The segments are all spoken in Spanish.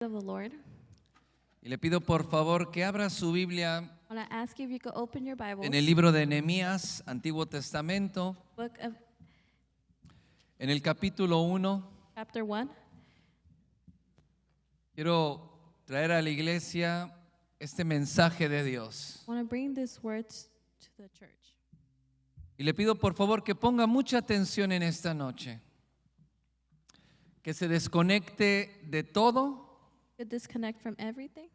of the Lord. Y le pido por favor que abra su Biblia I want to ask you if you could open your Bibles. en el libro de Nehemías, Antiguo Testamento, Book of en el capítulo 1. chapter 1. Quiero traer a la iglesia este mensaje de Dios. I want to bring this word to the church. Y le pido por favor que ponga mucha atención en esta noche. Que se desconecte de todo. You disconnect from everything.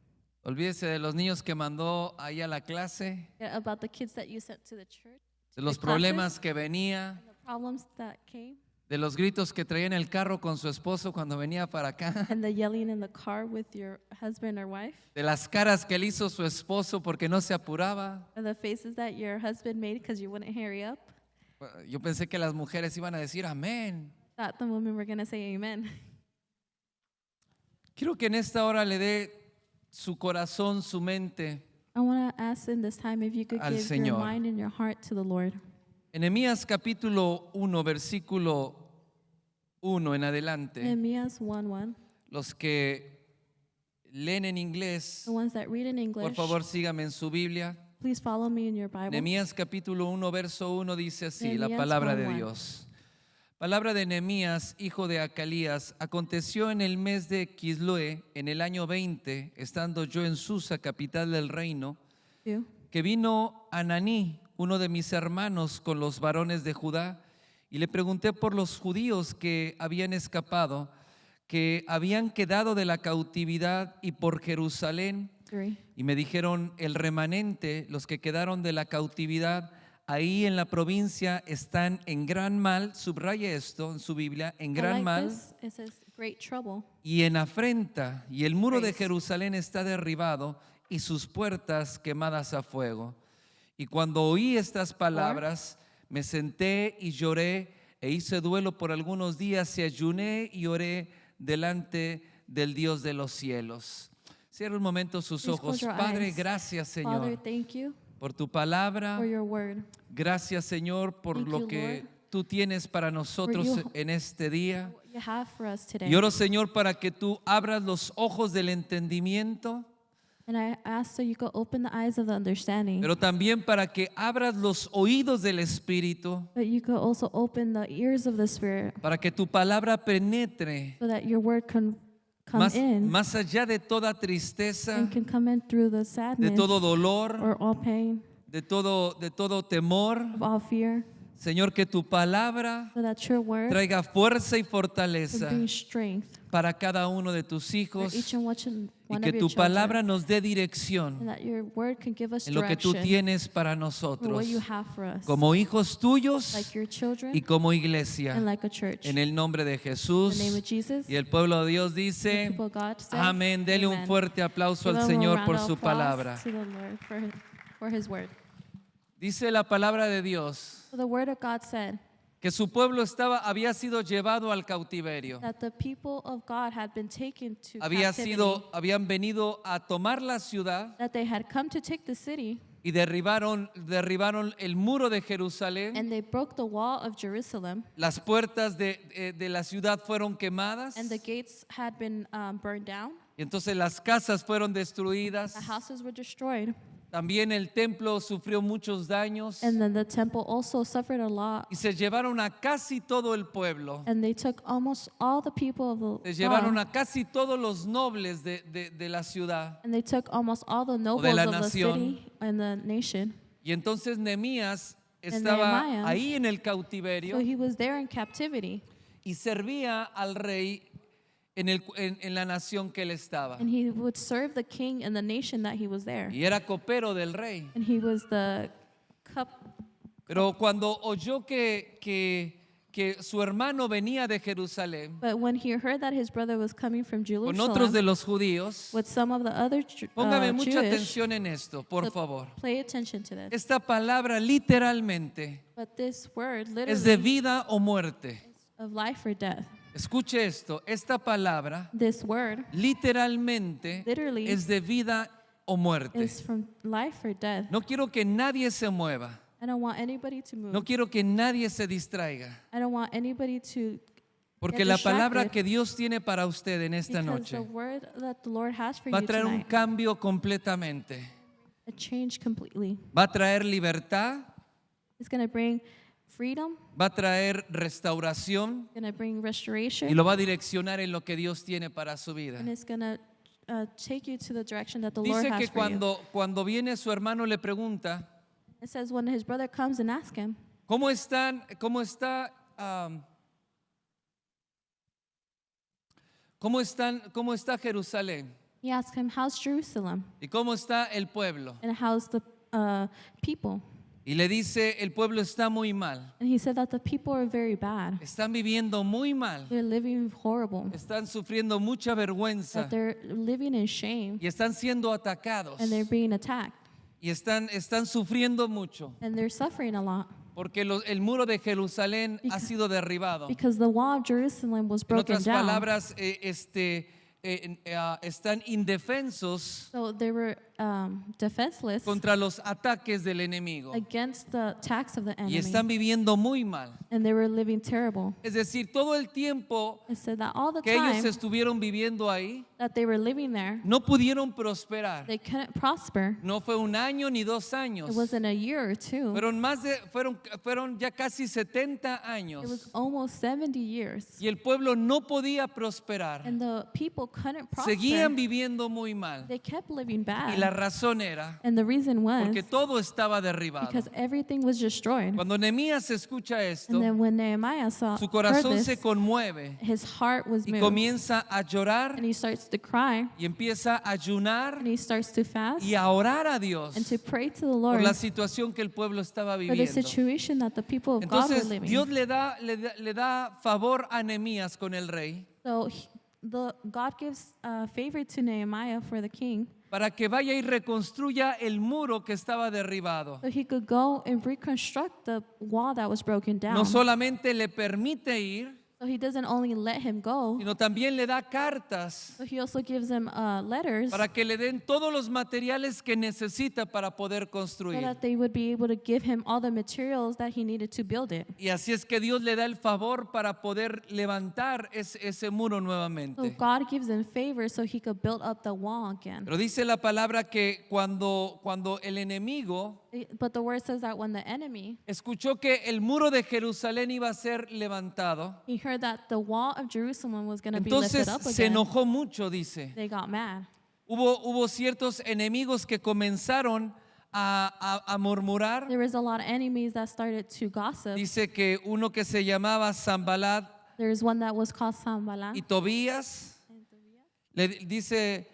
Olvídese de los niños que mandó ahí a la clase, Forget about the kids that you sent to the church, de los the classes, problemas que venía, and the problems that came, de los gritos que traía en el carro con su esposo cuando venía para acá, and the yelling in the car with your husband or wife, de las caras que le hizo su esposo porque no se apuraba. and the faces that your husband made because you wouldn't hurry up. Yo pensé que las mujeres iban a decir amén. Thought the women were going to say amen. Quiero que en esta hora le dé su corazón, su mente. I want to ask in this time if you could Al give Señor. your mind and your heart to the Lord. En Nehemías capítulo 1, versículo 1 en adelante, Nehemiah 1:1. los que leen en inglés, The ones that read in English, por favor sígame en su Biblia. please follow me in your Bible. Nehemías capítulo 1, verso 1 dice así, la Nehemías palabra de 1:1. Dios. Palabra de Nehemías, hijo de Acalías, aconteció en el mes de Quislue, en el año 20, estando yo en Susa, capital del reino, Two. que vino Ananí, uno de mis hermanos, con los varones de Judá, y le pregunté por los judíos que habían escapado, que habían quedado de la cautividad, y por Jerusalén. 3. Y me dijeron, el remanente, los que quedaron de la cautividad, ahí en la provincia están en gran mal, subraye esto en su Biblia, en I gran like mal this. It says great trouble. y en afrenta, y el muro de Grace. Jerusalén está derribado y sus puertas quemadas a fuego. Y cuando oí estas palabras, me senté y lloré e hice duelo por algunos días y ayuné y oré delante del Dios de los cielos. Cierra un momento sus Please ojos. close your Padre, eyes. gracias, Father, Señor, thank you por tu palabra. for your word. Gracias, Señor, por Thank lo you, que Lord, tú tienes para nosotros you- en este día. What you have for us today. Y oro, Señor, para que tú abras los ojos del entendimiento, And I ask so you could open the eyes of the understanding, pero también para que abras los oídos del Espíritu, but you could also open the ears of the Spirit para que tu palabra penetre so that your word can come in más allá de toda tristeza, and can come in through the de sadness todo dolor, or all pain, de todo temor. of all fear, Señor, que tu palabra so that your word traiga fuerza y can fortaleza bring strength para cada uno de tus for hijos, each and y one que of your tu children, palabra nos dé and dirección that your word can give us en lo que tú direction tienes para for nosotros, what you have for us, como hijos tuyos like your children y como iglesia, and like a church. en el nombre de In Jesús. the name of Jesus, Y el pueblo de Dios the dice, people of God say, amén. Dele un amen. fuerte aplauso Give al him a Señor round por of su applause palabra. to the Lord for his word. Dice la palabra de Dios So the word of God said que su pueblo había sido llevado al cautiverio. that the people of God had been taken to captivity, Habían venido a tomar la ciudad that they had come to take the city, y derribaron el muro de Jerusalén. and they broke the wall of Jerusalem, Las puertas de la ciudad fueron quemadas, and the gates had been burned down. y entonces las casas fueron destruidas. The houses were destroyed, También el templo sufrió muchos daños and then the temple also suffered a lot. y se llevaron a casi todo el pueblo. And they took almost all the people of Se the llevaron God, a casi todos los nobles de la ciudad. and they took almost all the nobles la of the nación. city and the nation. Y entonces Nehemías estaba Nehemiah, ahí en el So cautiverio he was there in captivity, y servía al rey en la nación que él estaba. and he would serve the king and the nation that he was there. Y era copero del rey. And he was the cup. Pero cuando oyó que su hermano venía de Jerusalén But when he heard that his brother was coming from con otros de Jerusalem los judíos, with some of the other póngame mucha Jewish, atención en esto, por so favor. pay attention to this. Esta palabra literalmente But this word es de literally vida o muerte. of life or death. Escuche esto, esta palabra This word literalmente Literally es de vida o muerte. is from life or death. No quiero que nadie se mueva. I don't want anybody to move. No quiero que nadie se distraiga. I don't want anybody to Porque Get la palabra distracted. que Dios tiene para usted en esta Because noche the word that the Lord has for va a you traer un tonight, cambio completamente. a change completely. Va a traer libertad, It's going to bring freedom. va a traer restauración It's going to bring y restoration. lo va a direccionar en lo que Dios tiene para su vida. And it's going to take you to the direction that the Lord Dice has que for you. cuando viene su hermano le pregunta, It says when his brother comes and asks him, ¿cómo está Jerusalén? he asks him, how's Jerusalem? ¿Y cómo está el pueblo? And how's the people? Y le dice, el pueblo está muy mal. And he said that the people are very bad. Están viviendo muy mal. They're living horrible. Están sufriendo mucha vergüenza. That they're living in shame. Y están siendo atacados. And they're being attacked. Y están sufriendo mucho. And they're suffering a lot. Porque el muro de Jerusalén ha sido derribado. Because the wall of Jerusalem was En broken otras down. palabras, están indefensos So they were defenseless contra los ataques del enemigo. against the attacks of the Y enemy. están viviendo muy mal. And they were living terrible. Es decir, todo el tiempo It said that all the que ellos time estuvieron viviendo ahí, that they were living there, no pudieron prosperar. they couldn't prosper. No fue un año ni 2 It años. wasn't a year or two. Fueron ya casi 70 It was años. almost 70 years. Y el pueblo no podía prosperar. And the people couldn't prosper. Seguían viviendo muy mal. They kept living Y la bad. razón era And the reason was porque todo estaba derribado. because everything was destroyed. Cuando Nehemías escucha esto, And then when Nehemiah su heard corazón se this, conmueve his heart was y moved. comienza a llorar And he starts to cry. y empieza a ayunar And he starts to fast. y a orar a Dios And to pray to the por Lord la situación que el pueblo estaba for the viviendo. situation that the people of God were Entonces living. Dios le da favor a Nehemías con el rey So God gives favor to Nehemiah for the king, para que vaya y reconstruya el muro que estaba derribado. so he could go and reconstruct the wall that was broken down. No solamente le permite ir, So he doesn't only let him go, sino también le da cartas but he also gives him letters para que le den todos los materiales que necesita para poder so construir. that they would be able to give him all the materials that he needed to build it. Y así es que Dios le da el favor para poder levantar ese muro So nuevamente. God gives him favor so he could build up the wall again. Pero dice la palabra que cuando el enemigo But the word says that when the enemy, escuchó que el muro de Jerusalén iba a ser levantado, he heard that the wall of Jerusalem was going to be entonces lifted up se again, enojó mucho, dice. they got mad. Hubo ciertos enemigos que comenzaron a murmurar. There was a lot of enemies that started to gossip. Dice que uno que se llamaba Zambalat There's one that was called Sanballat. y Tobías, le dice,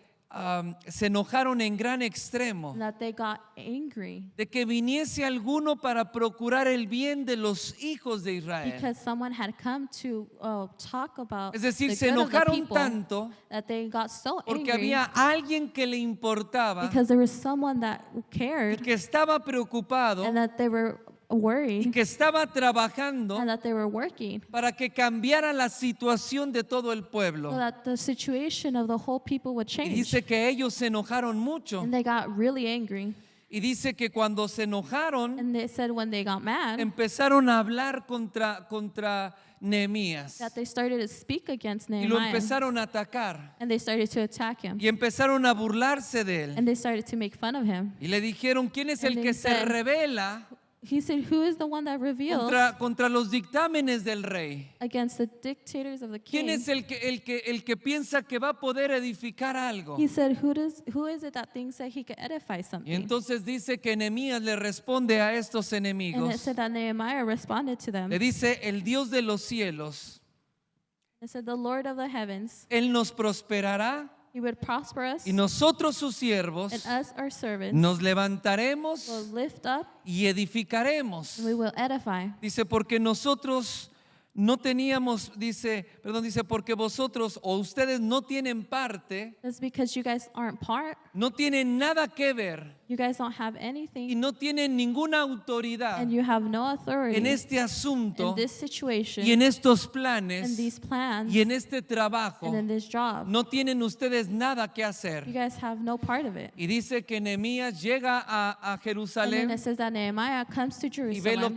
se enojaron en gran extremo That they got angry de que viniese alguno para procurar el bien de los hijos de Israel. because someone had come to talk about Es decir, the se good of the enojaron people, tanto that they got so porque angry había alguien que le importaba because there was someone that y cared que estaba preocupado and that they were y worried que estaba trabajando and that they were working para que cambiara la situación de todo el so pueblo. that the situation of the whole people would Y change. dice que ellos se enojaron mucho. And they got really angry. Y dice que cuando se enojaron, And they said when they got mad, empezaron a hablar contra Nehemías. that they started to speak against Y lo Nehemiah. empezaron a atacar. And they started to attack him. Y empezaron a burlarse de él. And they started to make fun of him. Y le dijeron, ¿quién es el And que they se said, revela He said, who is the one that reveals contra los dictámenes del rey? against the dictators of the ¿Quién king? es el que piensa que va a poder edificar algo? He said, who is it that thinks that he could edify Y something? entonces dice que Nehemías le responde a estos And it enemigos. said that Nehemiah responded to them. Le dice, el Dios de los cielos, It said, the Lord of the heavens, Él nos prosperará he would prosper us, y nosotros sus siervos and us, our servants, nos will levantaremos lift up y edificaremos. and we will edify. Dice, porque nosotros no teníamos, dice, porque vosotros o ustedes no tienen parte, That's because you guys aren't part. no tienen nada que ver You guys don't have y anything, no tienen ninguna autoridad and you have no authority en este asunto in this situation, y en estos in planes these plans, y en este trabajo. and in this job. No tienen ustedes nada que You hacer. guys have no part of it. Y dice que Nehemías llega a And then Jerusalén it says that Nehemiah comes to y ve, Jerusalem,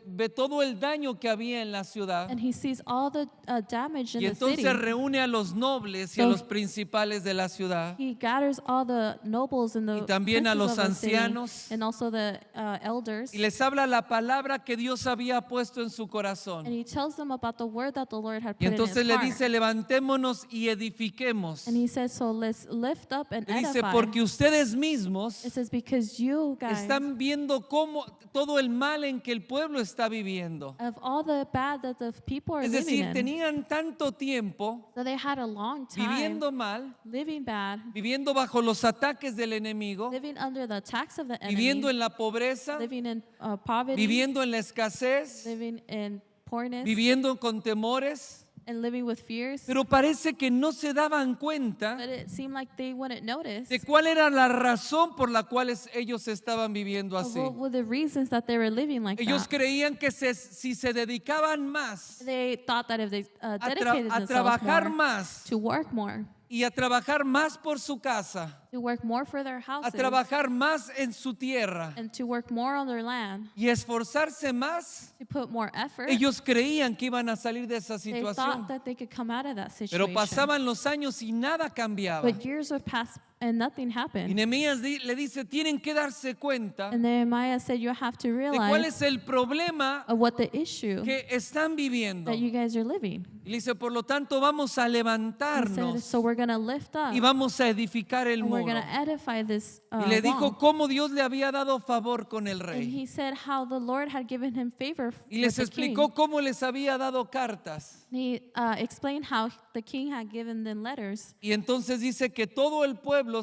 ve todo el daño que había en la ciudad. and he sees all the damage in Y the city. entonces reúne a los nobles y a So- los principales de la ciudad. He gathers all the nobles and the Y también a princes los of the city, ancianos. and also the elders. Y les habla la palabra que Dios había puesto en su And corazón. he tells them about the word that the Lord had Y put in entonces his le heart. dice, levantémonos y edifiquemos. And he says, so let's lift up and Le dice, edify. porque ustedes mismos It says, because you guys, están viendo cómo todo el mal en que el pueblo está viviendo. of all the bad that the people are Es living decir, in, tenían tanto tiempo so they had a long time viviendo mal, living bad, viviendo bajo los ataques del enemigo, living under the attacks of the viviendo enemy, en la pobreza, living in poverty, viviendo en la escasez, living in poorness, viviendo con temores, and living with fears. pero parece que no se daban cuenta But it seemed like they wouldn't notice de cuál era la razón por la cual ellos estaban viviendo of así. what were the reasons that they were living like Ellos that. creían que si se dedicaban más They thought that if they a dedicated a themselves trabajar more más to work more, y a trabajar más por su casa, to work more for their a houses, trabajar más en su tierra and to work more on their land, y esforzarse más, to put more effort, ellos creían que iban a salir de esa they situación. thought that they could come out of that Pero situation. pasaban los años y nada cambiaba. But years would pass and nothing Y happened. Nehemías le dice, tienen que darse cuenta And Nehemiah said, you have to de cuál realize es el problema of what the issue que están viviendo. that you guys are living. Y le dice, por lo tanto, vamos a He said, levantarnos so we're going to lift up y vamos a edificar el and we're muro. going to edify this Y le dijo wall. cómo Dios le había dado favor con el And rey. he said how the Lord had given him favor Y with les the king. explicó cómo les había dado cartas. He explained how the king had given them letters. Y entonces dice que todo el pueblo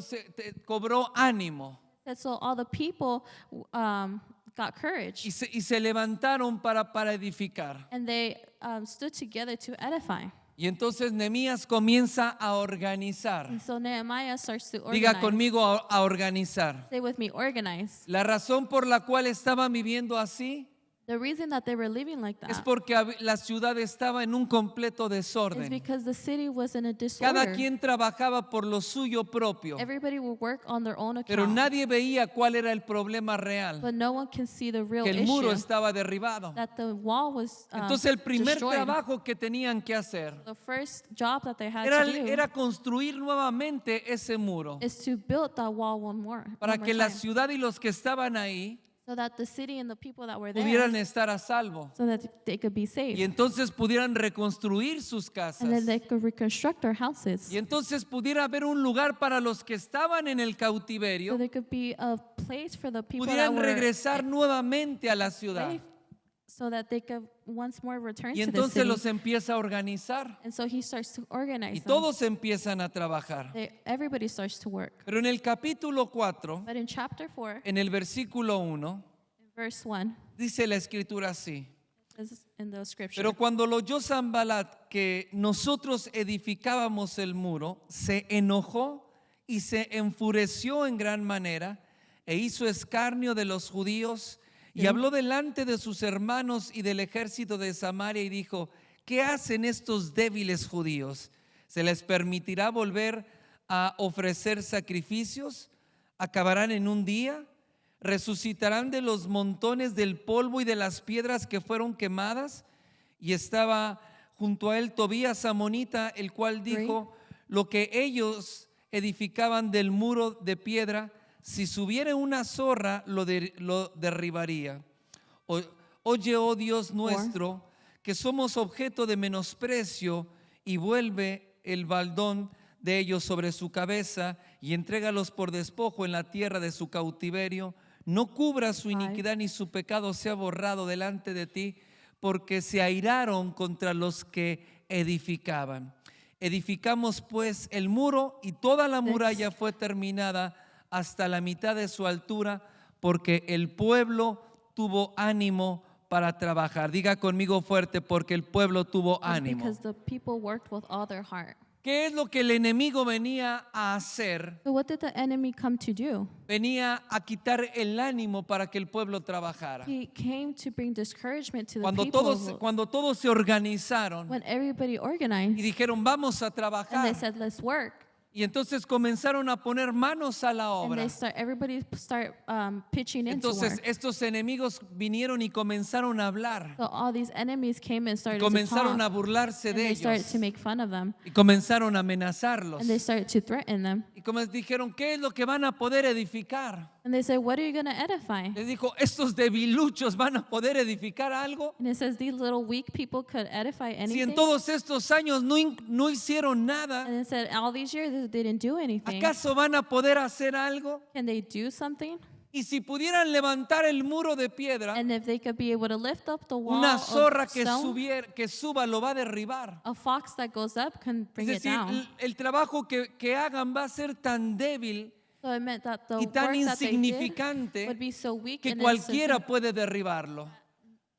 cobró ánimo That so all the people got courage, y se levantaron para edificar. and they stood together to edify. Y entonces Nehemías comienza a organizar. And so Nehemiah starts to organize. Diga conmigo a organizar. Say with me, organize. La razón por la cual estaban viviendo así The reason that they were living like es that porque la ciudad estaba en un completo is desorden. because the city was in a Cada disorder. quien trabajaba por lo suyo propio, Everybody would work on their own pero account, nadie veía cuál era el problema real, but no one can see the real que el muro issue, estaba derribado. that the wall was Entonces el primer destroyed. trabajo que tenían que hacer The first job that they had era, to do era construir nuevamente ese muro is to build that wall one more para que la time, ciudad y los que estaban ahí so that the city and the people that were there, pudieran estar a salvo so that they could be saved, y entonces pudieran reconstruir sus casas. and then they could reconstruct their houses, Y entonces pudiera haber un lugar para los que estaban en el so cautiverio, there could be a place for the people that pudieran were regresar nuevamente a la ciudad. enslaved, so that they could once more return Y to the entonces city. los empieza a organizar And so he starts to organize y them. todos empiezan a trabajar. Everybody starts to work. Pero en el capítulo 4, But in chapter 4, en el versículo 1, in verse 1, dice la escritura así. this is in the scripture. Pero cuando lo oyó Sanballat que nosotros edificábamos el muro, se enojó y se enfureció en gran manera e hizo escarnio de los judíos y habló delante de sus hermanos y del ejército de Samaria y dijo, ¿qué hacen estos débiles judíos? ¿Se les permitirá volver a ofrecer sacrificios? ¿Acabarán en un día? ¿Resucitarán de los montones del polvo y de las piedras que fueron quemadas? Y estaba junto a él Tobías amonita, el cual dijo, lo que ellos edificaban del muro de piedra, si subiera una zorra lo derribaría. Oye, oh Dios nuestro, que somos objeto de menosprecio, y vuelve el baldón de ellos sobre su cabeza y entrégalos por despojo en la tierra de su cautiverio. No cubra su iniquidad ni su pecado sea borrado delante de ti, porque se airaron contra los que edificaban. Edificamos pues el muro y toda la muralla fue terminada hasta la mitad de su altura, porque el pueblo tuvo ánimo para trabajar. Diga conmigo fuerte, porque el pueblo tuvo ánimo. Because the people worked with all their heart. ¿Qué es lo que el enemigo venía a hacer? So what did the enemy come to do? Venía a quitar el ánimo para que el pueblo trabajara. He came to bring discouragement to the Cuando people. cuando todos se organizaron When everybody y organized dijeron vamos a and they trabajar, said, let's work. y entonces comenzaron a poner manos a la And obra. everybody start pitching into Entonces work. estos enemigos vinieron y comenzaron a hablar, So all these enemies came and y started to comenzaron a talk. burlarse And de they started ellos, to make fun of them. y comenzaron a amenazarlos. And they started to threaten them. Y como dijeron, ¿qué es lo que van a poder edificar? And they said, what are you going to edify? Les dijo, estos debiluchos van a poder edificar algo. And it says these little weak people could edify Si en anything. todos estos años no hicieron nada, And it said all these years they didn't do anything. ¿acaso van a poder hacer algo? Can they do something? Y si pudieran levantar el muro de piedra, And if they could be able to lift up the wall una of zorra que stone, que suba lo va a derribar. a fox that goes up can Es bring it decir, down. el trabajo que hagan va a ser tan débil So it meant that the y tan work that they did insignificante would be so weak que and cualquiera insignificant. puede derribarlo.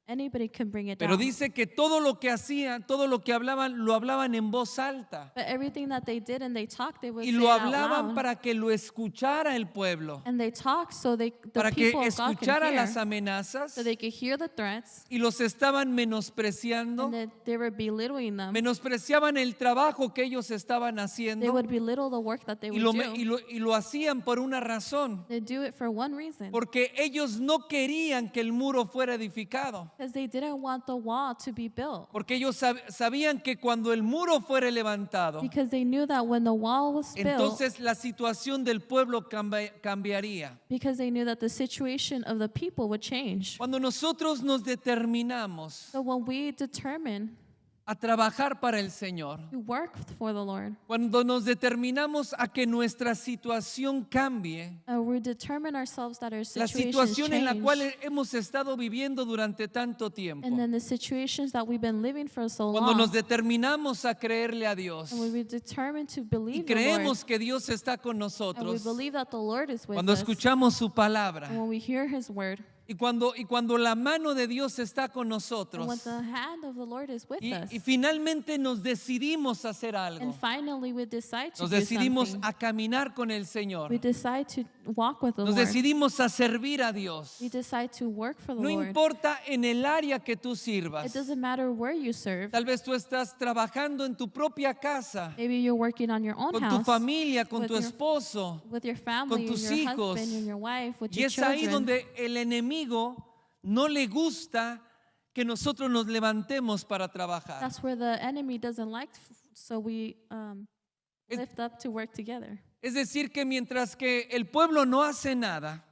Anybody can bring it Pero down. dice que todo lo que hacían, todo lo que hablaban, lo hablaban en voz alta. But everything that they did and they talked, they would Y say lo it out hablaban loud. para que lo escuchara el pueblo, And they talked so the para que people of God could escuchara hear, las amenazas, so they could hear the threats, y los estaban menospreciando. and that they were belittling them. Menospreciaban el trabajo que ellos estaban They haciendo would belittle the work that they y would do. lo hacían por una razón, They do it for one reason. porque ellos no querían que el muro fuera edificado, Because they didn't want the wall to be built. porque ellos sabían que cuando el muro fuera levantado, Because they knew that when the wall was built, entonces la situación del pueblo cambiaría. because they knew that the situation of the people would change. Cuando nosotros nos determinamos So when we determine a trabajar para el Señor, to work for the Lord, cuando nos determinamos a que nuestra situación cambie, we determine ourselves that our la situations situación en la change, cual hemos estado viviendo durante tanto tiempo, and then the situations that we've been living for so cuando long, nos determinamos a creerle a Dios and when we determine to y believe the Lord, creemos que Dios está con and we nosotros, believe that the Lord is with cuando us, escuchamos su palabra and when we hear His word, y cuando la mano de Dios está con and when nosotros the hand of the Lord is with us, y finalmente nos decidimos a hacer and algo, finally we decide to nos do decidimos something. a caminar con el Señor, We decide to walk with the nos Lord. decidimos a servir a Dios. We decide to work for the No Lord. importa en el área que tú sirvas. It doesn't matter where you serve. Tal vez tú estás trabajando en tu propia casa, Maybe you're working on your own con tu house, familia, con with tu your- esposo, with your family, tus your hijos. husband, and your wife, with y your es ahí children. donde el enemigo no le gusta que nosotros nos levantemos para trabajar. That's where the enemy doesn't like, so we Es- lift up to work together. Es decir, que mientras que el pueblo no hace nada,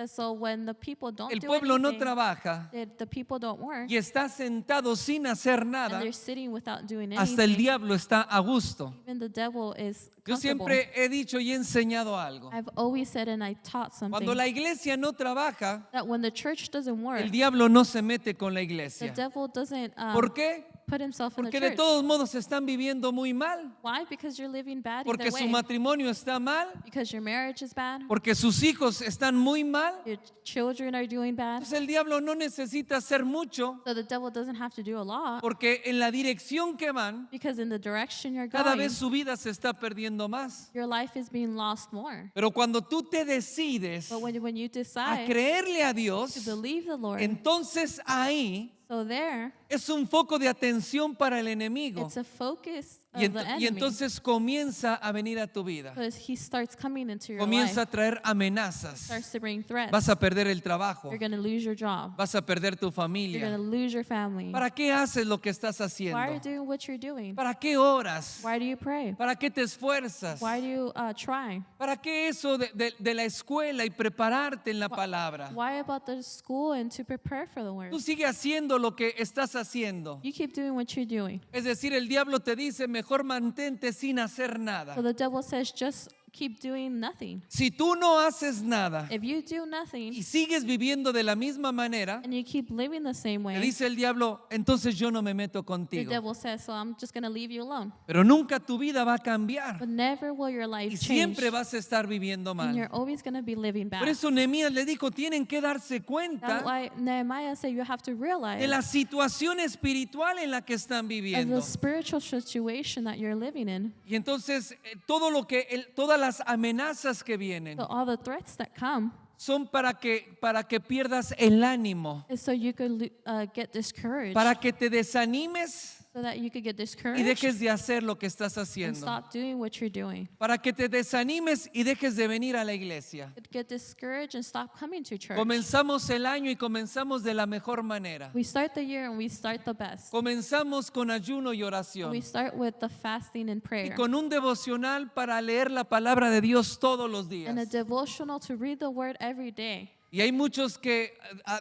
So when the people don't el do pueblo no anything, trabaja the people don't work, y está sentado sin hacer and nada, they're sitting without doing hasta el anything, diablo está a gusto. even the devil is Yo comfortable. siempre he dicho y he enseñado algo. I've always said, and I taught something, Cuando la iglesia no trabaja, that when the church doesn't work, el diablo no se mete con la the iglesia. devil doesn't ¿Por qué? put himself in the Porque de church. todos modos están viviendo muy mal. Why? Because you're living bad Porque either su way. matrimonio está mal. Because your marriage is bad. Porque sus hijos están muy mal. Your children are doing bad. Entonces el diablo no necesita hacer mucho. So the devil doesn't have to do a lot. Porque en la dirección que van, Because in the direction you're cada going, vez su vida se está perdiendo más. your life is being lost more. Pero cuando tú te decides But when you a decide creerle a to Dios, believe the Lord, entonces ahí so there, es un foco de atención para el enemigo. it's a focus Y, of the y enemy. entonces comienza a venir a tu vida. Because he starts coming into your Comienza a life, traer amenazas. starts to bring threats. Vas a perder el trabajo. You're going to lose your job. Vas a perder tu You're going familia. to lose your family. ¿Para qué haces lo que estás Why are you haciendo? doing what you're doing? ¿Para qué oras? Why do you pray? ¿Para qué te esfuerzas? Why do you try? ¿Para qué eso de la escuela y prepararte en la palabra? Why about the school and to prepare for the word? Tú sigues haciendo lo que estás haciendo. You keep doing what you're doing. Es decir, el diablo te dice, mejor mantente sin hacer nada. So the devil says, just keep doing nothing. Si tú no haces nada If you do nothing y sigues viviendo de la misma manera, and you keep living the same le way, dice el diablo, entonces yo no me meto the contigo. devil says, so I'm just going to leave you alone. Pero nunca tu vida va a cambiar But never will your life y change. siempre vas a estar viviendo And mal. you're always going to be living bad. Por eso Nehemías le dijo, tienen que darse That's cuenta why Nehemiah said you have to realize de la situación espiritual en la que están of viviendo. the spiritual situation that you're living in. Y entonces todas las amenazas que vienen So all the threats that come son para que pierdas el ánimo, is so you could get discouraged, para que te desanimes so that you could get y discouraged dejes de hacer lo que estás and haciendo. stop doing what you're doing. Para que te desanimes y dejes de venir a la iglesia. Get discouraged and stop coming to church. Comenzamos el año y comenzamos de la mejor manera. We start the year and we start the best. Comenzamos con ayuno y We oración start with the fasting and y prayer con un devocional para leer la palabra de Dios todos los días. and a devotional to read the word every day. Y hay muchos que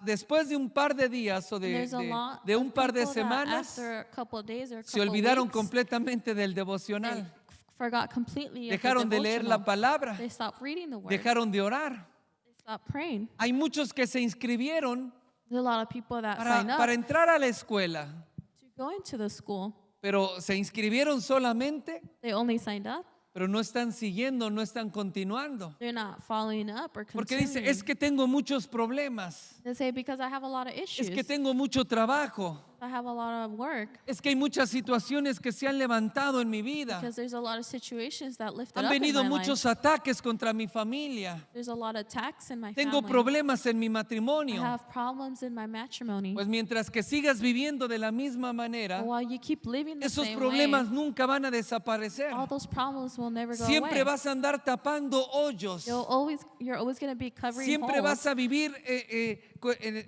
después de un par de días o And there's a lot de un of par de people that semanas after a couple of days or a se couple olvidaron weeks, completamente del they devocional. forgot completely of the Dejaron de leer la devotional. palabra, They stopped reading the word. dejaron de orar. They stopped praying. Hay muchos que se inscribieron There's a lot of people that sign up para entrar a la escuela, to go into the school. pero se inscribieron solamente, They only signed up. pero no están siguiendo, no están continuando. They're not following up or Porque dice, continuing. es que tengo muchos problemas, They say, because I have a lot of issues. es que tengo mucho trabajo, I have a lot of work. es que hay muchas situaciones que se han levantado en mi vida. Because there's a lot of situations that lifted Han up in venido my muchos life. ataques contra mi familia. There's a lot of attacks in my Tengo family. problemas en mi I matrimonio. have problems in my matrimony. Pues mientras que sigas viviendo de la misma But manera, while you keep living the esos same problemas way, nunca van a desaparecer. all those problems will never go Siempre away. vas a andar tapando hoyos. You're always going to be covering Siempre holes. vas a vivir,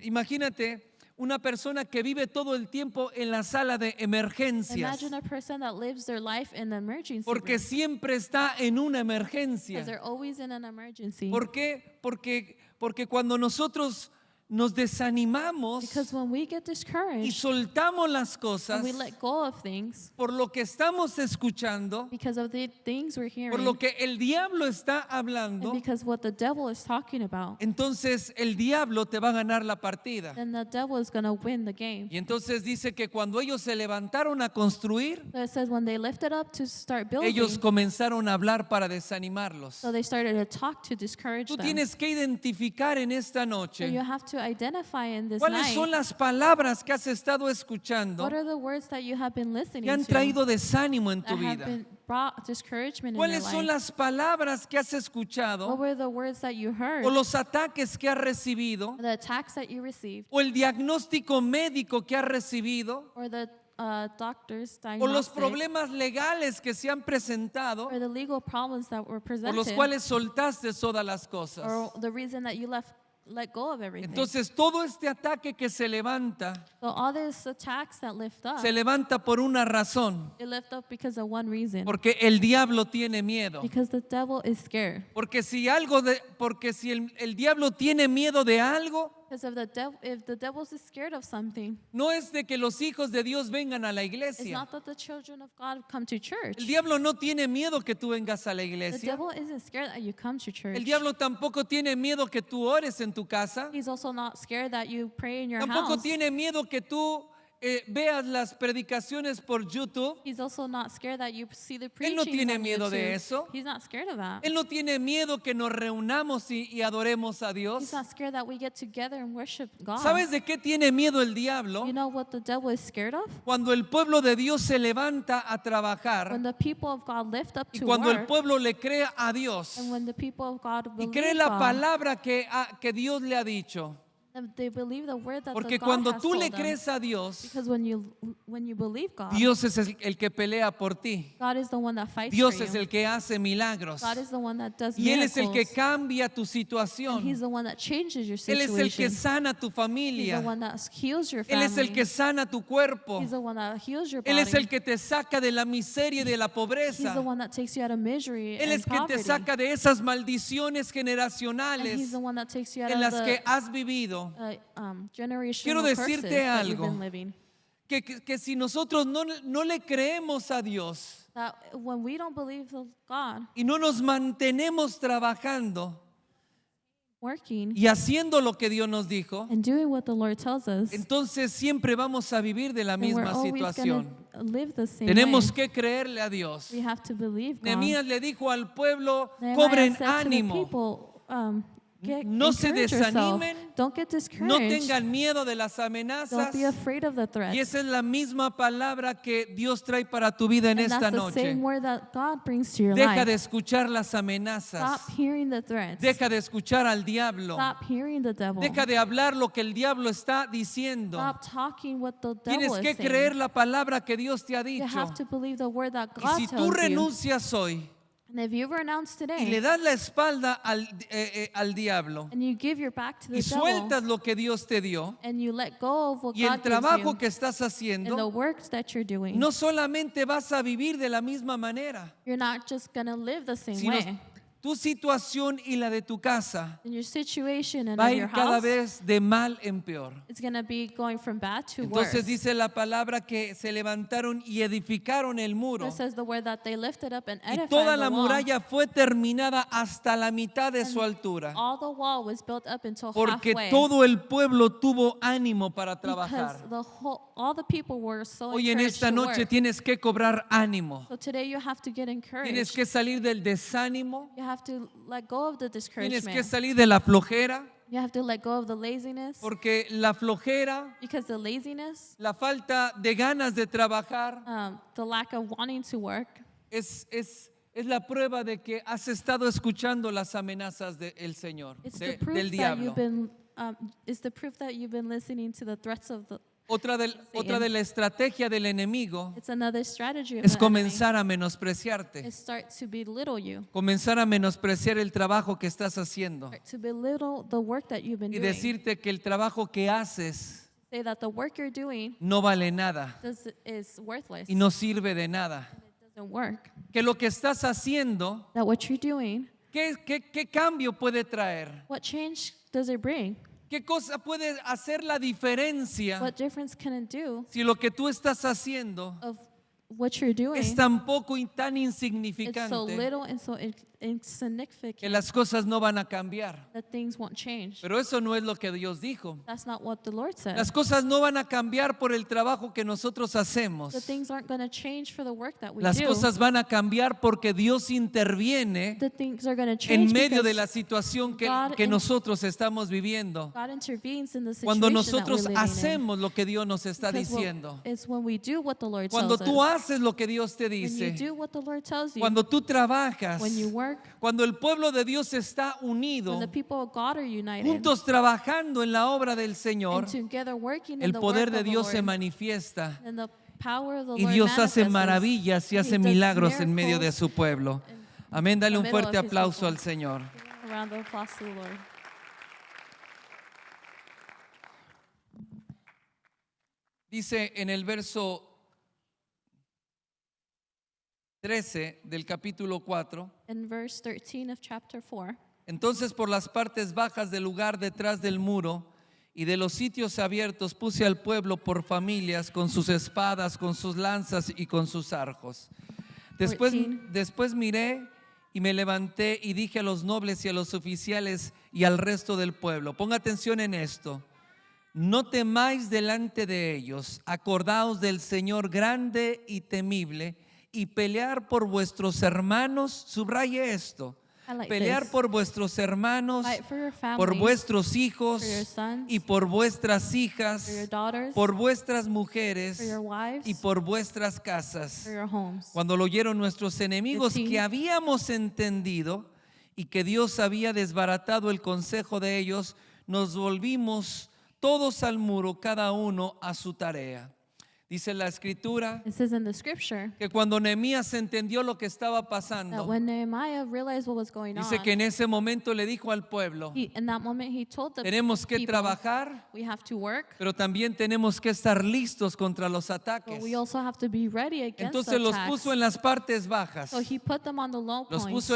imagínate, una persona que vive todo el tiempo en la sala de emergencias. Imagine a person that lives their life in the emergency Porque room. siempre está en una Because emergencia. they're always in an emergency. ¿Por qué? Porque cuando nosotros nos desanimamos Because when we get y discouraged soltamos las cosas and we let go of things por lo que estamos escuchando, because of the things we're hearing por lo que el diablo está and hablando, because what the devil is talking about, entonces el diablo te va a ganar la partida. then the devil is going to win the game. Y entonces dice que cuando ellos se levantaron a construir, So it says when they lifted up to start building, ellos comenzaron a hablar para desanimarlos. so they started to talk to discourage Tú them. tienes que identificar en esta So noche you have to identify in this cuáles night, son las palabras que has estado escuchando what are the words that you have been listening que han to traído desánimo en tu that have vida. been brought discouragement in your ¿Cuáles son life? las palabras que has What escuchado were the words that you heard, o los ataques que has recibido the attacks that you received, o el diagnóstico médico que has recibido or the doctor's o los diagnostic, problemas legales que se han presentado or the legal problems that were por los presented, cuales soltaste todas las cosas? or the reason that you let go of everything? Entonces todo este ataque que se levanta, So all these attacks that lift up, se levanta por una razón, they lift up because of one reason. porque el diablo tiene miedo. Because the devil is scared. Porque si el diablo tiene miedo de algo, Because if the devil is scared of something, no es de que los hijos de Dios vengan a la it's iglesia. not that the children of God come to church. El diablo no tiene miedo que tú vengas a la The iglesia. devil isn't scared that you come to church. El diablo tampoco tiene miedo que tú ores en tu casa. He's also not scared that you pray in your Tampoco house. tiene miedo que tú veas las predicaciones por YouTube. He's also not scared that you see the Él preaching no tiene on miedo de YouTube. eso. He's not scared of that. Él no tiene miedo que nos reunamos y adoremos a He's Dios. not scared that we get together and worship God. ¿Sabes de qué tiene miedo el diablo? You know what the devil is scared of? Cuando el pueblo de Dios se levanta a When trabajar the people of God lift up y to cuando el work, pueblo le cree a Dios and when the people of God y believe cree la God, palabra que Dios le ha dicho. and they believe the word that Porque the God cuando has tú told le them. crees a Dios, Because when you believe God, Dios es el que pelea por ti. God is the one that fights Dios for es you. el que hace milagros. God is the one that does Y Él es el que miracles. cambia tu And situación. He's the one that changes your Él es el que situation. sana tu He's familia. the one that heals your Él family. es el que sana tu cuerpo. He's the one that heals your Él body. es el que te saca de la miseria y de la He's pobreza. the one that takes you out of misery Él and es quien te poverty. saca de esas maldiciones And He's generacionales the one that takes you out en of las que the has vivido. generational Quiero curses decirte that you've algo. been living. Que si nosotros no le creemos a Dios that when we don't believe the God y no nos mantenemos trabajando working y haciendo lo que Dios nos dijo, and doing what the Lord tells us, entonces siempre vamos a vivir de la then we're misma always going situación. to live the same Tenemos way. que creerle a Dios. We have to believe God. Nehemías le dijo al pueblo, Nehemiah cobren said to the ánimo, people, no se encourage yourself. desanimen, Don't get no discouraged. tengan miedo de las Don't amenazas. be afraid of the Y threats. esa es la misma palabra que Dios trae para tu vida en And esta that's the noche. same word that God brings to your Deja life. de escuchar las amenazas. Stop hearing the threats. Deja de escuchar al diablo. Stop hearing the devil. Deja de hablar lo que el diablo está diciendo. Stop talking what the devil Tienes is que saying. creer la palabra que Dios te ha You dicho. have to believe the word that Y God si tú tells you. renuncias hoy And if you renounce y le today das la espalda al diablo and you give your back to the y devil sueltas lo que Dios te dio and you let go of what y el God gives trabajo you que estás and the haciendo, works that you're doing, no solamente vas a vivir de la misma manera, you're not just going to live the same sino way. tu situación y la de tu casa In your situation and va a in ir your cada house, vez de mal en peor. it's going to be going from bad to Entonces worse. dice la palabra que se levantaron y edificaron el muro It says the word that they lifted up and y edified toda the la wall. muralla fue terminada hasta la mitad de su altura, All the wall was built up until porque halfway. todo el pueblo tuvo ánimo para Because trabajar. all the people were so Hoy en encouraged esta to noche work. tienes que cobrar ánimo. So today you have to get Tienes encouraged. que salir del desánimo. You have to let go of the Tienes discouragement. que salir de la flojera, You have to let go of the laziness. porque la flojera, Because the laziness, la falta de ganas de trabajar the lack of wanting to work, es la prueba de que has estado escuchando las amenazas del Señor, it's del the proof that diablo. you've been. It's the proof that you've been listening to the threats of the. Otra de la estrategia del enemigo It's another strategy of es the enemy. comenzar a menospreciarte, It starts to belittle you, comenzar a menospreciar el trabajo que estás haciendo to belittle the work that you've been y doing. decirte que el trabajo que haces Say that the work you're doing no vale nada is worthless. y no sirve de nada. It doesn't work. Que lo que estás haciendo, That what you're doing, ¿qué cambio puede traer? what change does it bring? ¿Qué cosa puede hacer la diferencia What difference can it do si lo que tú estás haciendo of what you're doing? es tan poco y tan It's so insignificante little and so insignificant que las cosas no van a cambiar? that things won't change. Pero eso no es lo que Dios dijo. That's not what the Lord said. Las cosas no van a cambiar por el trabajo que nosotros The hacemos. things aren't going to change for the work that we Las do. cosas van a cambiar porque Dios interviene The things are going to change en medio de because la situación God que nosotros estamos viviendo. God intervenes in the situation Cuando that nosotros we're living in. hacemos lo que Dios nos está Because diciendo. it's when we do what the Lord Cuando tells tú us. haces lo que Dios te When you dice. do what the Lord tells you. Cuando tú trabajas. When you work. Cuando el pueblo de Dios está unido. When the people of God are united. Juntos trabajando en la obra del Señor. And together working in El the poder work de of the Dios se Lord. manifiesta. And the power of the Y Lord Dios hace manifests. maravillas y He hace does milagros en medio de miracles su pueblo. Amén. Dale un the middle fuerte of his aplauso people. al Señor. A round of applause to the Lord. Dice en el verso 13 del capítulo 4. In verse 13 of chapter 4. Entonces por las partes bajas del lugar detrás del muro y de los sitios abiertos puse al pueblo por familias con sus espadas, con sus lanzas y con sus arcos. Después miré y me levanté y dije a los nobles y a los oficiales y al resto del pueblo, ponga atención en esto, no temáis delante de ellos, acordaos del Señor grande y temible y pelear por vuestros hermanos, subraye esto, pelear por vuestros hermanos, por vuestros hijos y por vuestras hijas, por vuestras mujeres y por vuestras casas. Cuando lo oyeron nuestros enemigos que habíamos entendido y que Dios había desbaratado el consejo de ellos, nos volvimos todos al muro, cada uno a su tarea. Dice la escritura It says in the scripture que cuando Nehemías entendió lo que estaba that pasando, when Nehemiah realized what was going dice on, que en ese momento le dijo al pueblo, in that moment he told the tenemos que people, trabajar, we have to work, pero también tenemos que estar listos contra los but ataques. we also have to be ready against Entonces los attacks. puso en las partes bajas, So he put them on the low los points,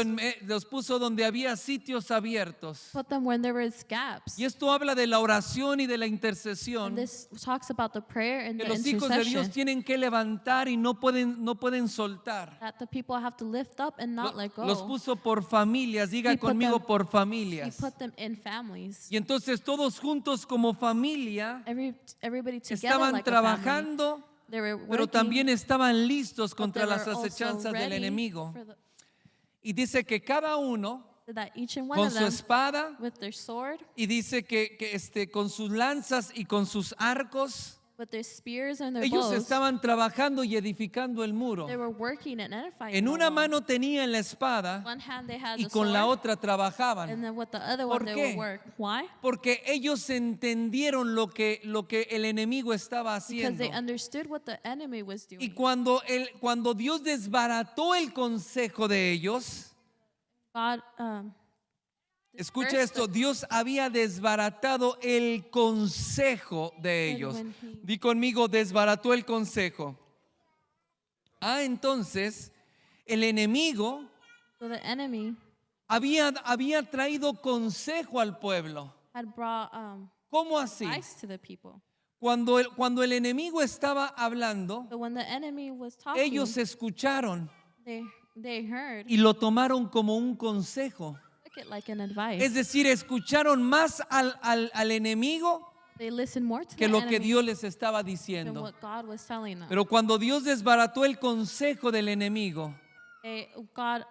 puso donde había sitios abiertos. put them when there was gaps. Y esto habla de la oración y de la And intercesión this talks about the prayer and que the los hijos de de Dios oppression tienen que levantar y no pueden soltar. that the people have to lift up and not let go. Los puso por familias, diga He put conmigo them- por He familias. put them in families. Y entonces todos juntos como familia Everybody together estaban like a family. trabajando, They were pero working, también estaban listos but contra they las were also acechanzas del ready enemigo. for the- Y dice que cada uno so that each and one con of su them espada, with their sword, y dice que con sus lanzas y con sus arcos, with their spears and their ellos bows, estaban trabajando y edificando el muro. they were working and edifying En the una wall. mano tenían la espada One hand they had y the con la sword, otra trabajaban. and then with the other ¿Por one they qué? would work. Why? Porque ellos entendieron lo que el enemigo estaba Because haciendo. they understood what the enemy was Y doing. cuando Dios desbarató el consejo de ellos, God escucha dispersed esto, Dios había desbaratado el consejo de ellos. when he- Di conmigo, desbarató el consejo. Entonces, el enemigo so the enemy había traído consejo al pueblo. had brought ¿Cómo así? advice to the people. Cuando el enemigo estaba hablando, But when the enemy was talking, ellos escucharon they heard, y lo tomaron como un consejo. took it like an advice. Es decir, escucharon más al enemigo They listened more to que the lo que enemy Dios les estaba than diciendo. what God was telling them. Pero cuando Dios desbarató el consejo del enemigo, God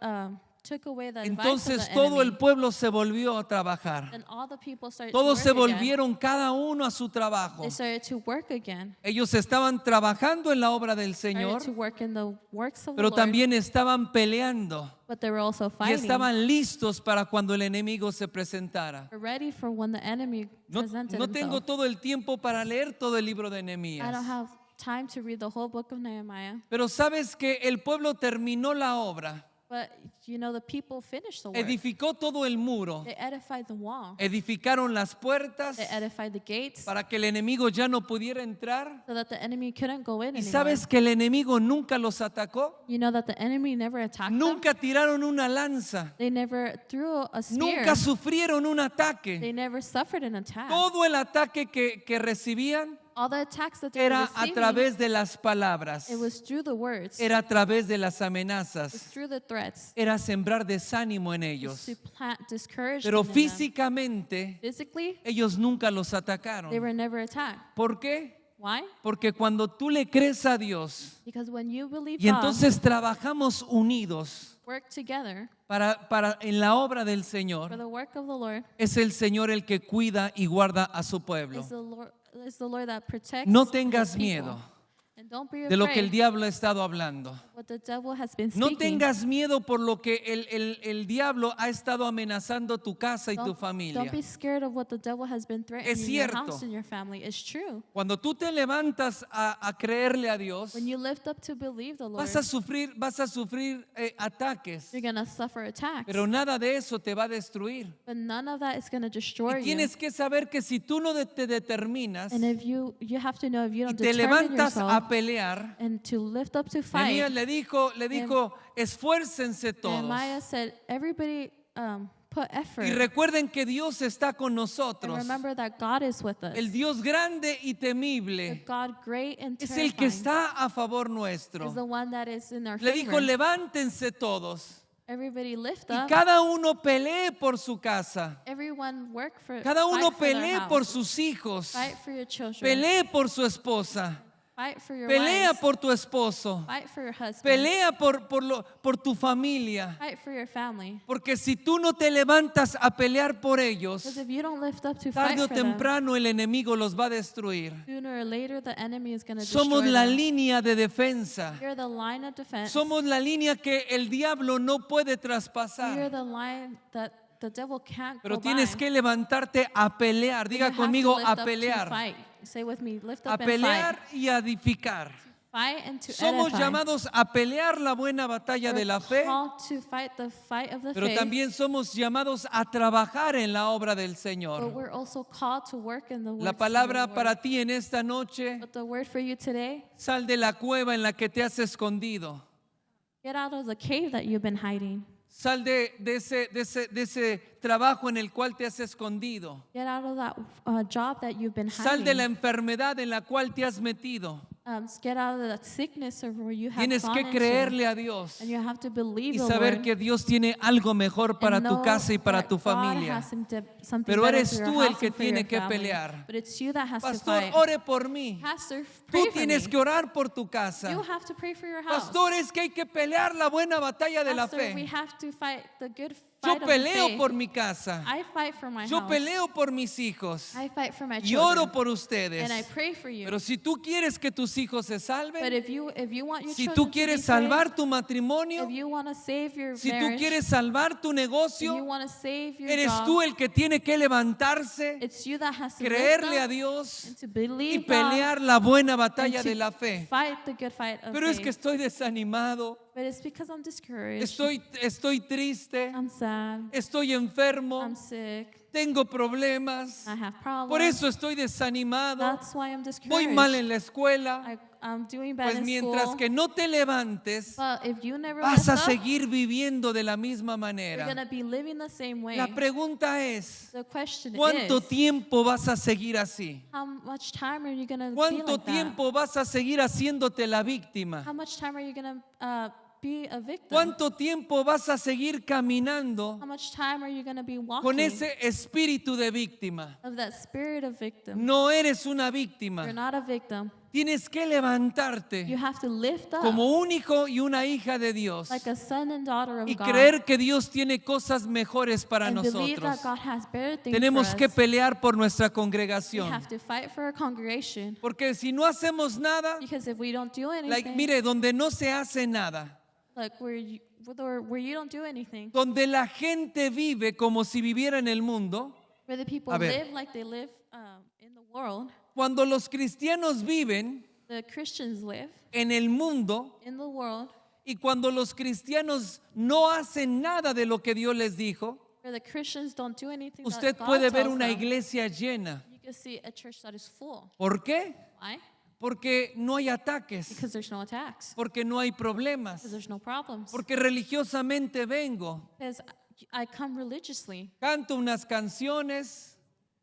took away the advice entonces of the todo el enemy, pueblo se volvió a trabajar. and all the people started Todos to se work again. volvieron cada uno a su trabajo. They started to work again. Ellos estaban trabajando en la obra del Señor, Started to work in the works of pero the Lord, también estaban peleando but they were also y fighting. estaban listos para cuando el enemigo se presentara. We're ready for when the enemy No, presented no tengo himself. todo el tiempo para leer todo el libro de I don't Nehemías. have time to read the whole book of Nehemiah, Pero sabes que el pueblo terminó la obra, but the people finished the work. edificó todo el muro, They edified the wall. edificaron las puertas They edified the gates para que el enemigo ya no pudiera entrar. so that the enemy couldn't go in Y anymore. sabes que el enemigo nunca los atacó, You know that the enemy never attacked them. nunca tiraron una lanza, They never threw a spear. nunca sufrieron un ataque. They never suffered an attack. Todo el ataque que recibían All the attacks that they were era a receiving, través de las palabras, it was through the words. era a través de las It's amenazas, through the threats. era sembrar desánimo en It's ellos. to plant discouragement Pero in them. físicamente Physically, ellos nunca los they atacaron. were never attacked. ¿Por qué? Why? Porque cuando tú le crees a Dios Because when you believe y God, entonces trabajamos unidos work together para en la obra del for Señor, the work of the Lord, es el Señor el que cuida y guarda a su pueblo. is the Lord that protects No his tengas people. miedo And don't be de lo que el afraid diablo ha estado hablando. what the devil has been No speaking. tengas miedo por lo que el diablo ha estado amenazando tu casa y tu Don't familia. be scared of what the devil has been threatening Es in your cierto. house and your family. It's true. Cuando tú te levantas a creerle a Dios, When you lift up to believe the Lord, vas a sufrir ataques, you're going to suffer attacks. pero nada de eso te va a destruir. But none of that is going to destroy Y you. tienes que saber que si tú no te determinas And if you have to know if you y don't te determine levantas yourself a pelear, and to lift up to fight, Nehemías le dijo, esfuércense Nehemiah todos. said, everybody put effort. Y recuerden que Dios está con And nosotros. remember that God is with us. El Dios grande y The temible God great and es el que terrifying está a favor is the nuestro. one that is in our Le dijo, favor. levántense todos Everybody lift y up. cada uno pelee por su casa. Everyone work for Cada uno fight for their pelee house. por sus hijos. Fight for your children. Pelee por su esposa. Fight for your Pelea wives. por tu esposo. Fight for your husband. Pelea por tu familia. Fight for your family. Porque si tú no te levantas a pelear por ellos, Because if you don't lift up to fight tarde o for them, temprano el enemigo los va a destruir. sooner or later the enemy is going to Somos destroy la them. línea de defensa. You're the line of defense. Somos la línea que el diablo no puede You're traspasar. the line that the devil can't Pero go tienes by. que levantarte a pelear. You Diga have to conmigo, lift a up to pelear. fight. Say with me, lift A up and pelear fight. y a edificar. Fight and to Somos edify. llamados a pelear la buena batalla de la fe, Called to fight the fight of the pero faith, también somos llamados a trabajar en la obra del but Señor. we're also called to work in the works La of the palabra Lord. para ti en esta noche, But the word for you today, sal de la cueva en la que te has escondido. get out of the cave that you've been hiding. Sal de ese trabajo en el cual te has escondido. Get out of that job that you've been Sal de la hiding. enfermedad en la cual te has metido. get out of that sickness or where you have Tienes gone que into, creerle a Dios and you have to believe y the saber Lord, que Dios tiene algo mejor para and tu know casa y para that tu God familia. has something Pero better eres for your tú el house que and for your tiene que family. pelear. But it's you that has to Pastor, fight. ore por mí. Pastor, Tú pray for tienes me. que orar por tu casa. You have to pray for your house. Pastor, es que hay que pelear la buena batalla de la Pastor, we fe. have to fight the good Yo fight of the peleo faith. por mi casa. I fight for my Yo house. peleo por mis hijos. I fight for my Y oro children. por ustedes. And I pray for you. Pero si tú quieres que tus hijos se But salven, if you want your si children tú to be quieres saved, salvar tu matrimonio, if you want to save your si tú marriage, quieres salvar tu if you negocio, want to save your eres job, tú el que tiene que levantarse, it's you that has to creerle lift a up Dios and to y believe God pelear la buena and batalla to de la fe. fight the good fight of Pero es faith. que estoy desanimado, But it's because I'm discouraged. estoy triste, I'm sad. estoy enfermo, I'm sick. tengo problemas. I have problems. Por eso estoy desanimado. That's why I'm discouraged. Voy mal en la escuela. I'm doing bad Pues in mientras school. que no te levantes, But if you never vas a lift up, seguir viviendo de la misma you're manera. going to be living the same way. La pregunta es, The question ¿cuánto is, tiempo vas a seguir así? how much time are you going to be ¿Cuánto like that? tiempo vas a seguir haciéndote la víctima? How much time are you going to be a victim? ¿Cuánto tiempo vas a seguir caminando How much time are you going to be walking con ese espíritu de víctima? of that spirit of victim? No eres una You're víctima. not a victim. Tienes que You levantarte have to lift up como un hijo y una hija de Dios like a son and daughter of y God creer que Dios tiene cosas mejores para and believe nosotros. that God has better things Tenemos for que us. pelear por nuestra We congregación. have to fight for our congregation Porque si no hacemos nada, because if we don't do anything, mire, donde no se hace nada, like where you don't do anything, donde la gente vive como si viviera en el mundo, where the people A ver. live like they live in the world, cuando los cristianos viven the Christians live en el mundo in the world, y cuando los cristianos no hacen nada de lo que Dios les dijo, where the Christians don't do anything usted that God puede ver tells una them, iglesia llena. you can see a church that is full. ¿Por qué? Why? Porque no hay ataques, Because there's no attacks. porque no hay Because problemas, there's no problems. porque religiosamente vengo, Because I come religiously. canto unas canciones,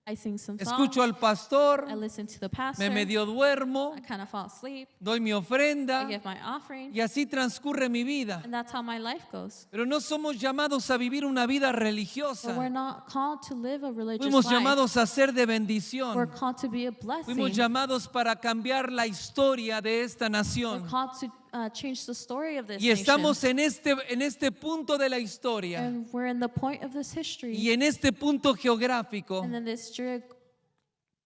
I sing some songs. escucho al pastor, I listen to the pastor. me medio duermo, I kind of fall asleep. doy mi I ofrenda give my offering. y así transcurre mi vida. And that's how my life goes. Pero no somos llamados a vivir una vida But we're religiosa. not called to live a religious Fuimos life. llamados a ser de We're bendición. called to be a blessing. Fuimos llamados para cambiar la historia de esta We're nación. called to change the story of this Y estamos nation. en este punto de la historia And we're in the point of this history. y en este punto geográfico And then this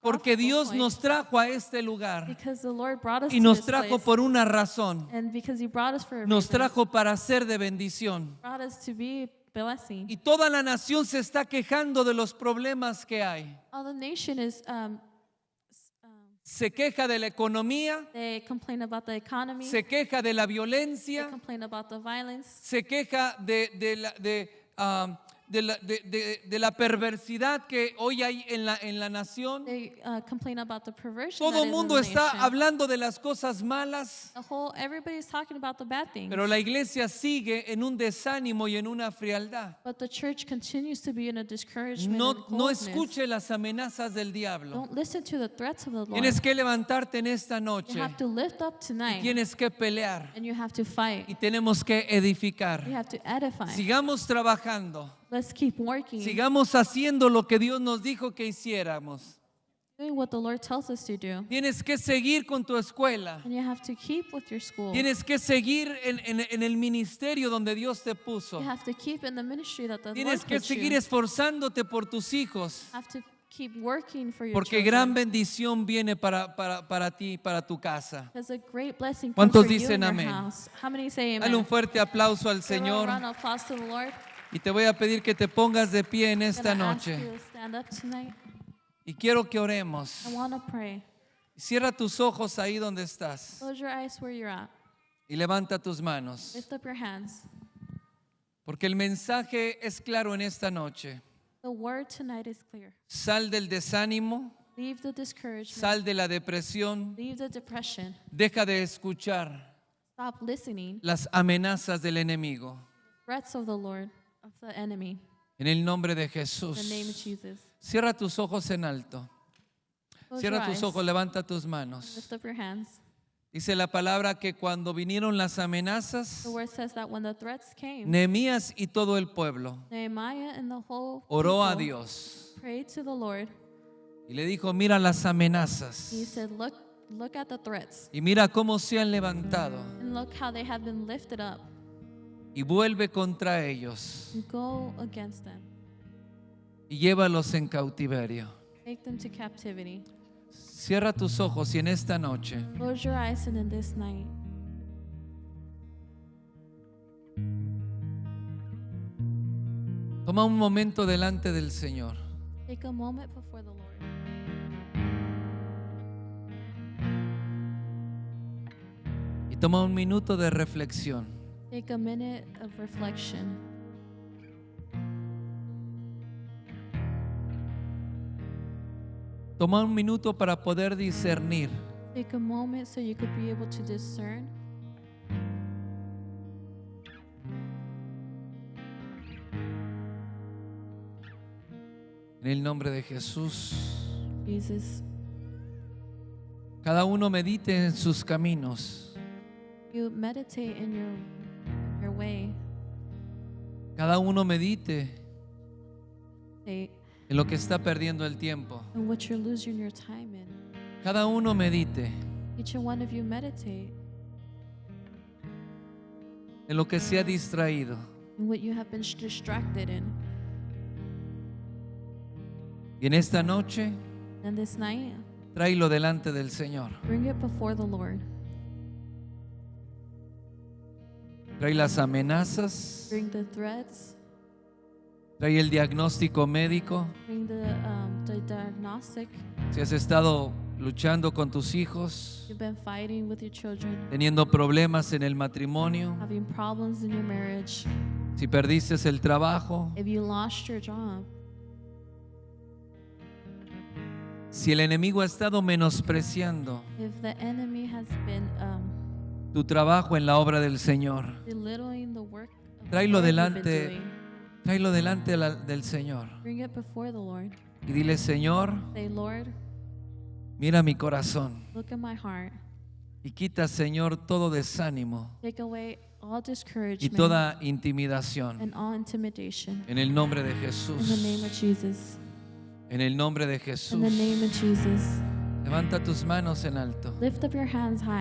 porque Dios point. nos trajo a este lugar Because the Lord brought us y to nos this trajo place. por una razón. And because He brought us for a Nos reason. trajo para ser de bendición. Brought us to be a blessing. Y toda la nación se está quejando de los problemas que hay. All the nation is, Se queja de la economía, they complain about the economy. se queja de la They violencia, complain about the violence. se queja de la perversidad que hoy hay en la nación. They complain about the perversion Todo that el is mundo in the está nation. hablando de las cosas malas, Everybody's talking about the bad things. pero la iglesia sigue en un desánimo y en una frialdad. But the church continues to be in a discouragement No, and no coldness. escuche las amenazas del diablo. Don't listen to the threats of the Lord. Tienes que levantarte en esta You noche. have to lift up tonight. Tienes que pelear And you have to fight. y tenemos que edificar. You have to edify. Sigamos trabajando. Let's keep working. Sigamos haciendo lo que Dios nos dijo que hiciéramos. Doing what the Lord tells us to do. Tienes que seguir con tu escuela. And you have to keep with your school. Tienes que seguir en el ministerio donde Dios te puso. You have to keep in the ministry that the Tienes Lord que puts seguir you. esforzándote por tus hijos. Have to keep working for your Porque children. gran bendición viene para ti, para tu casa. Because a great blessing comes ¿Cuántos for you dicen in your amén? house. How many say amen? Dale un fuerte aplauso al Give a Señor. round of applause to the Lord. Y te voy a pedir que te pongas de pie en I'm esta gonna ask noche. you to stand up tonight. Y quiero que oremos. I want to pray. Cierra tus ojos ahí donde estás Close your eyes where you're at. y levanta tus manos. Lift up your hands. Porque el mensaje es claro en esta noche. The word tonight is clear. Sal del desánimo, Leave the discouragement. sal de la depresión, Leave the depression. deja de escuchar Stop listening las amenazas del enemigo. threats of the Lord, of the enemy. En el nombre de In Jesús. the name of Jesus. Cierra tus ojos en alto. Close Cierra your tus eyes. ojos, levanta tus manos. Lift up your hands. Dice la palabra que cuando vinieron las amenazas, The word says that when the threats came, Nehemías y todo el pueblo Nehemiah and the whole oró a people Dios prayed to the Lord. y le dijo, mira las He amenazas said, look at the threats y mira cómo se han levantado and look how they have been lifted up, y vuelve contra ellos and go against them. y llévalos en cautiverio. Take them to captivity. Cierra tus ojos y en esta noche Close your eyes and in this night, toma un momento delante del Señor. take a moment before the Lord. Y toma un minuto de reflexión. Take a minute of reflection. Toma un minuto para poder discernir Take a moment so you could be able to discern. en el nombre de Jesús. Jesus, Cada uno medite en sus caminos. you meditate in your way. Cada uno medite Say, en lo que está perdiendo el tiempo. and what you're losing your time in. Cada uno medite Each and one of you meditate en lo que se ha distraído. in what you have been distracted in. Y en esta noche, And this night, tráelo delante del Señor. bring it before the Lord. Trae las amenazas, Bring the threats. trae el diagnóstico médico. Bring the diagnostic. Si has estado luchando con tus hijos, You've been fighting with your children, teniendo problemas en el matrimonio, having problems in your marriage. si perdiste el trabajo, If you lost your job, si el enemigo ha estado menospreciando if the enemy has been tu trabajo en la obra del Señor, belittling the work of the tráelo Lord you've been delante, doing, tráelo delante del Señor bring it before the Lord. y dile, Señor, Say, Lord, mira mi corazón look at my heart. y quita, Señor, todo desánimo Take away all y discouragement toda intimidación. and all intimidation. En el nombre de In the name Jesús. of Jesus. En el nombre de In Jesús. the name of Jesus. Levanta tus manos en alto. Lift up your hands high.